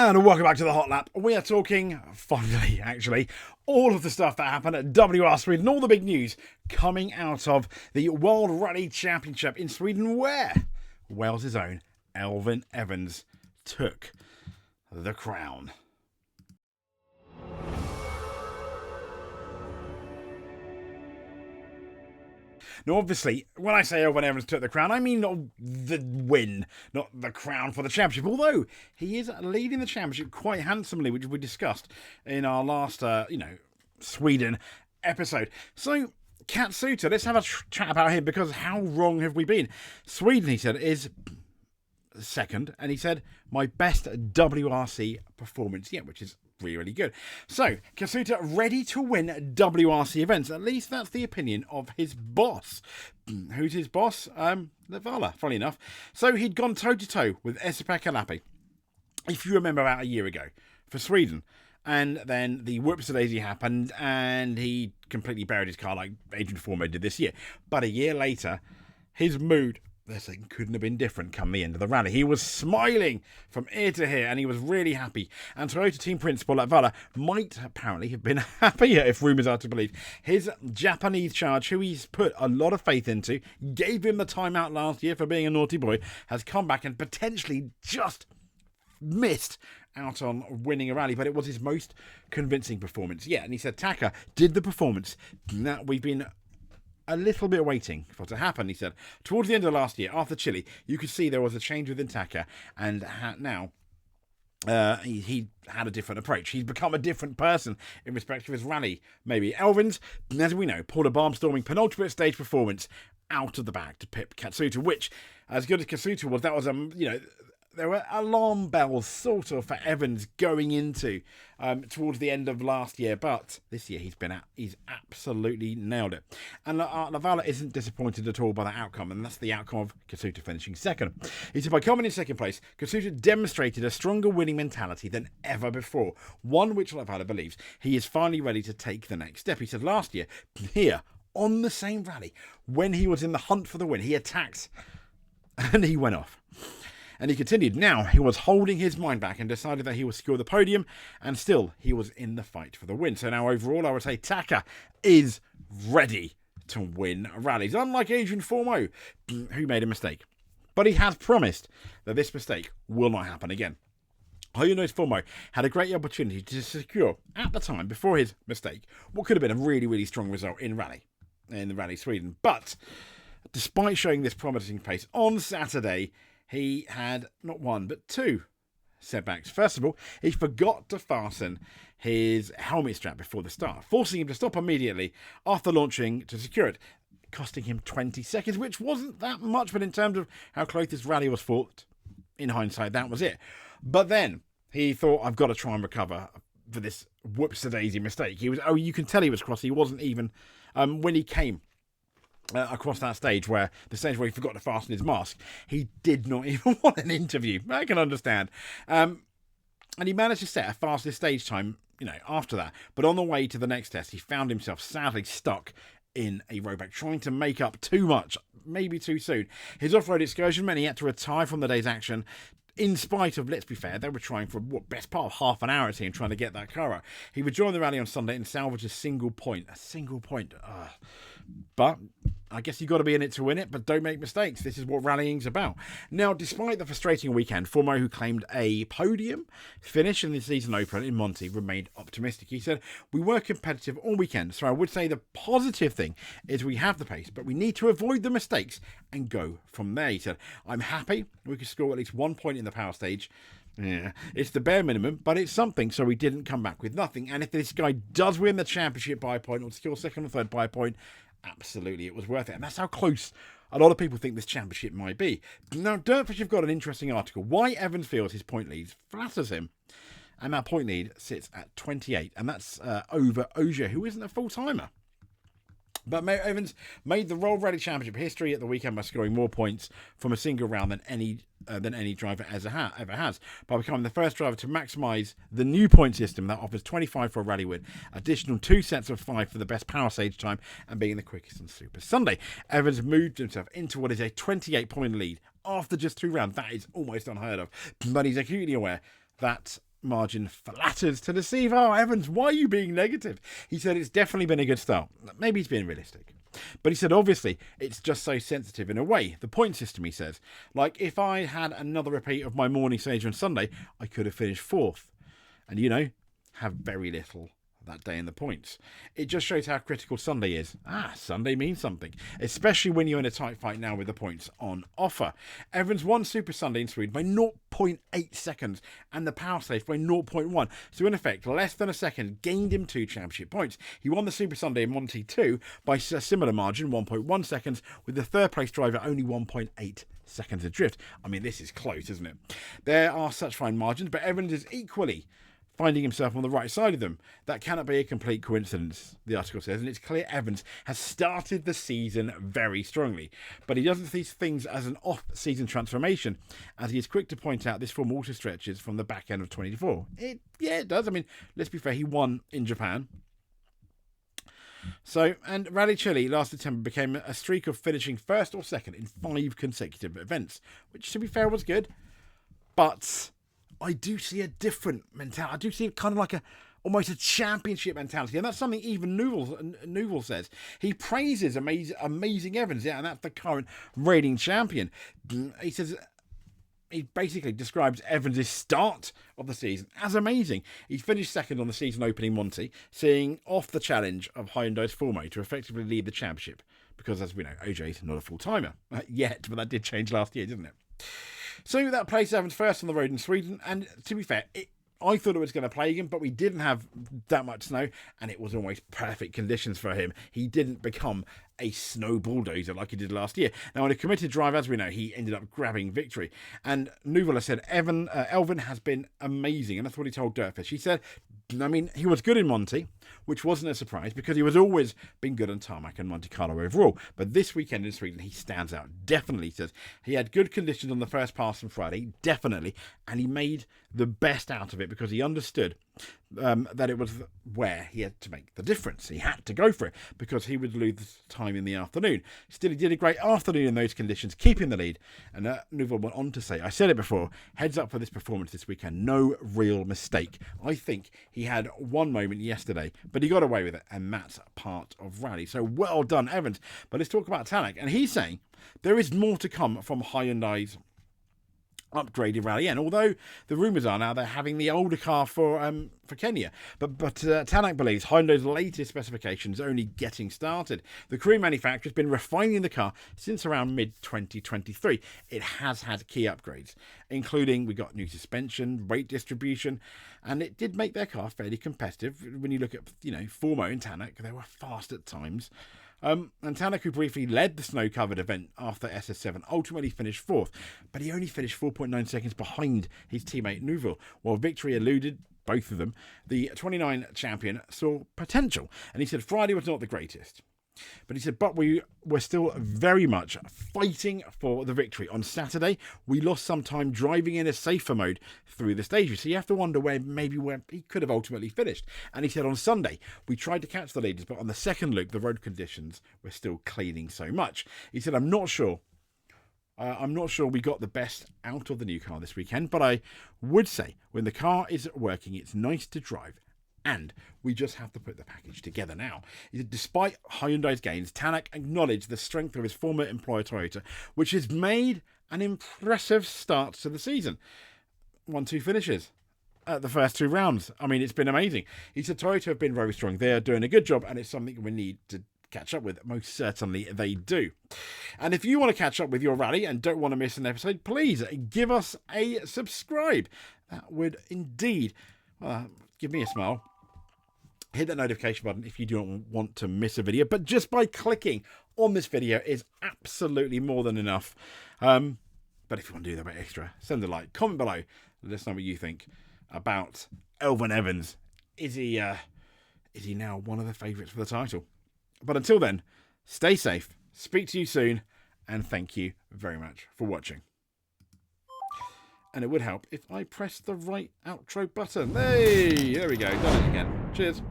And welcome back to the Hot Lap. We are talking, finally, actually, all of the stuff that happened at WRC Sweden, all the big news coming out of the World Rally Championship in Sweden, where Wales's own Elfyn Evans took the crown. Now, obviously, when I say Elfyn Evans took the crown, I mean not the win, not the crown for the championship, although he is leading the championship quite handsomely, which we discussed in our last, Sweden episode. So, Katsuta, let's have a chat about him, because how wrong have we been? Sweden, he said, is second, and he said, my best WRC performance yet, which is really good. So, Katsuta ready to win WRC events. At least that's the opinion of his boss. Who's his boss? Neuville, funny enough. So, he'd gone toe-to-toe with Taka Happy, if you remember, about a year ago for Sweden. And then the whoopsie-daisy happened, and he completely buried his car like Adrian Fourmaux did this year. But a year later, his mood, this thing couldn't have been different come the end of the rally. He was smiling from ear to ear, and he was really happy. And Toyota team principal Neuville might apparently have been happier, if rumours are to believe. His Japanese charge, who he's put a lot of faith into, gave him the timeout last year for being a naughty boy, has come back and potentially just missed out on winning a rally, but it was his most convincing performance. Yeah, and he said Taka did the performance that we've been a little bit waiting for it to happen. He said, towards the end of last year, after Chile, you could see there was a change within Taka, and now he had a different approach. He's become a different person in respect of his rally. Maybe Elfyn's, as we know, pulled a barnstorming penultimate stage performance out of the bag to pip Katsuta, which, as good as Katsuta was, that was there were alarm bells sort of for Evans going into towards the end of last year, but this year he's absolutely nailed it. And Neuville isn't disappointed at all by that outcome, and that's the outcome of Katsuta finishing second. He said, by coming in second place, Katsuta demonstrated a stronger winning mentality than ever before, one which Neuville believes he is finally ready to take the next step. He said last year, here, on the same rally, when he was in the hunt for the win, he attacked and he went off. And he continued, now he was holding his mind back and decided that he would secure the podium, and still he was in the fight for the win. So now overall I would say Taka is ready to win rallies, unlike Adrian Fourmaux, who made a mistake. But he has promised that this mistake will not happen again. Hyundai's Fourmaux had a great opportunity to secure, at the time, before his mistake, what could have been a really, really strong result in the Rally Sweden. But despite showing this promising pace on Saturday, he had not one, but two setbacks. First of all, he forgot to fasten his helmet strap before the start, forcing him to stop immediately after launching to secure it, costing him 20 seconds, which wasn't that much, but in terms of how close this rally was fought, in hindsight, that was it. But then he thought, I've got to try and recover for this whoops-a-daisy mistake. You can tell he was cross. He wasn't even, when he came across that stage where he forgot to fasten his mask, he did not even want an interview. I can understand. And he managed to set a fastest stage time, after that. But on the way to the next test, he found himself sadly stuck in a rollback, trying to make up too much, maybe too soon. His off-road excursion meant he had to retire from the day's action, in spite of, let's be fair, they were trying for best part of half an hour, it seemed, trying to get that car out. He would join the rally on Sunday and salvage a single point. But I guess you've got to be in it to win it, but don't make mistakes. This is what rallying's about. Now, despite the frustrating weekend, Fourmaux, who claimed a podium finish in the season opener in Monty, remained optimistic. He said, we were competitive all weekend, so I would say the positive thing is we have the pace, but we need to avoid the mistakes and go from there. He said, I'm happy we could score at least 1 point in the power stage. Yeah, it's the bare minimum, but it's something, so we didn't come back with nothing. And if this guy does win the championship by a point, or secure second or third by a point, absolutely, it was worth it. And that's how close a lot of people think this championship might be. Now, Dirtfish have got an interesting article. Why Evans feels his point lead flatters him. And that point lead sits at 28. And that's over Ogier, who isn't a full-timer. But Evans made the World Rally Championship history at the weekend by scoring more points from a single round than any driver ever has, by becoming the first driver to maximise the new point system that offers 25 for a rally win, additional 2 sets of 5 for the best power stage time, and being the quickest on Super Sunday. Evans moved himself into what is a 28-point lead after just 2 rounds. That is almost unheard of, but he's acutely aware that margin flatters to deceive. Oh, Evans, why are you being negative? He said it's definitely been a good start. Maybe he's being realistic. But he said, obviously, it's just so sensitive in a way. The point system, he says. Like, if I had another repeat of my morning stage on Sunday, I could have finished 4th. And, you know, have very little that day in the points. It just shows how critical Sunday is. Sunday means something, especially when you're in a tight fight now with the points on offer. Evans won Super Sunday in Sweden by 0.8 seconds and the Power Stage by 0.1. So in effect, less than a second gained him 2 championship points. He won the Super Sunday in Monte 2 by a similar margin, 1.1 seconds, with the third place driver only 1.8 seconds adrift. I mean, this is close, isn't it? There are such fine margins, but Evans is equally finding himself on the right side of them. That cannot be a complete coincidence, the article says, and it's clear Evans has started the season very strongly. But he doesn't see things as an off-season transformation, as he is quick to point out this form also stretches from the back end of 24. It does. I mean, let's be fair, he won in Japan. So, and Rally Chile last September became a streak of finishing first or second in 5 consecutive events, which, to be fair, was good. But I do see a different mentality. I do see kind of like almost a championship mentality. And that's something even Neuville says. He praises amazing Evans. Yeah, and that's the current reigning champion. He says he basically describes Evans' start of the season as amazing. He finished second on the season opening Monte, seeing off the challenge of Hyundai's Fourmaux to effectively lead the championship. Because, as we know, OJ's not a full-timer yet, but that did change last year, didn't it? So that placed Evans first on the road in Sweden, and to be fair, I thought it was going to plague him, but we didn't have that much snow, and it was almost perfect conditions for him. He didn't become a snow bulldozer like he did last year. Now, on a committed drive, as we know, he ended up grabbing victory. And Neuville said, Elvin has been amazing, and that's what he told Dirtfish. He said, I mean, he was good in Monte, which wasn't a surprise because he was always been good on tarmac and Monte Carlo overall. But this weekend in Sweden, he stands out. Definitely, he says. He had good conditions on the first pass on Friday, definitely, and he made the best out of it because he understood that it was where he had to make the difference. He had to go for it because he would lose time in the afternoon. Still, he did a great afternoon in those conditions, keeping the lead. And Neuville went on to say, I said it before, heads up for this performance this weekend. No real mistake. I think he had one moment yesterday, but he got away with it, and that's part of rally. So well done, Evans. But let's talk about Tanak. And he's saying there is more to come from Hyundai's upgraded rally, and although the rumours are now they're having the older car for Kenya, but Tanak believes Hyundai's latest specifications are only getting started. The Korean manufacturer has been refining the car since around mid-2023. It has had key upgrades, including we got new suspension, weight distribution, and it did make their car fairly competitive. When you look at Fourmaux and Tanak, they were fast at times. And Tanak, who briefly led the snow-covered event after SS7, ultimately finished 4th, but he only finished 4.9 seconds behind his teammate Neuville. While victory eluded both of them, the 29 champion saw potential, and he said Friday was not the greatest. But he said, but we were still very much fighting for the victory. On Saturday, we lost some time driving in a safer mode through the stages. So you have to wonder where he could have ultimately finished. And he said on Sunday, we tried to catch the leaders, but on the second loop, the road conditions were still cleaning so much. He said, I'm not sure we got the best out of the new car this weekend, but I would say when the car is working, it's nice to drive. And we just have to put the package together now. Despite Hyundai's gains, Tanak acknowledged the strength of his former employer Toyota, which has made an impressive start to the season. 1-2 finishes at the first 2 rounds. I mean, it's been amazing. He said Toyota have been very strong. They are doing a good job, and it's something we need to catch up with. Most certainly they do. And if you want to catch up with your rally and don't want to miss an episode, please give us a subscribe. That would indeed give me a smile. Hit that notification button if you don't want to miss a video. But just by clicking on this video is absolutely more than enough. But if you want to do that bit extra, send a like, comment below. Let us know what you think about Elvin Evans. Is he now one of the favourites for the title? But until then, stay safe, speak to you soon, and thank you very much for watching. And it would help if I pressed the right outro button. Hey, there we go, done it again. Cheers.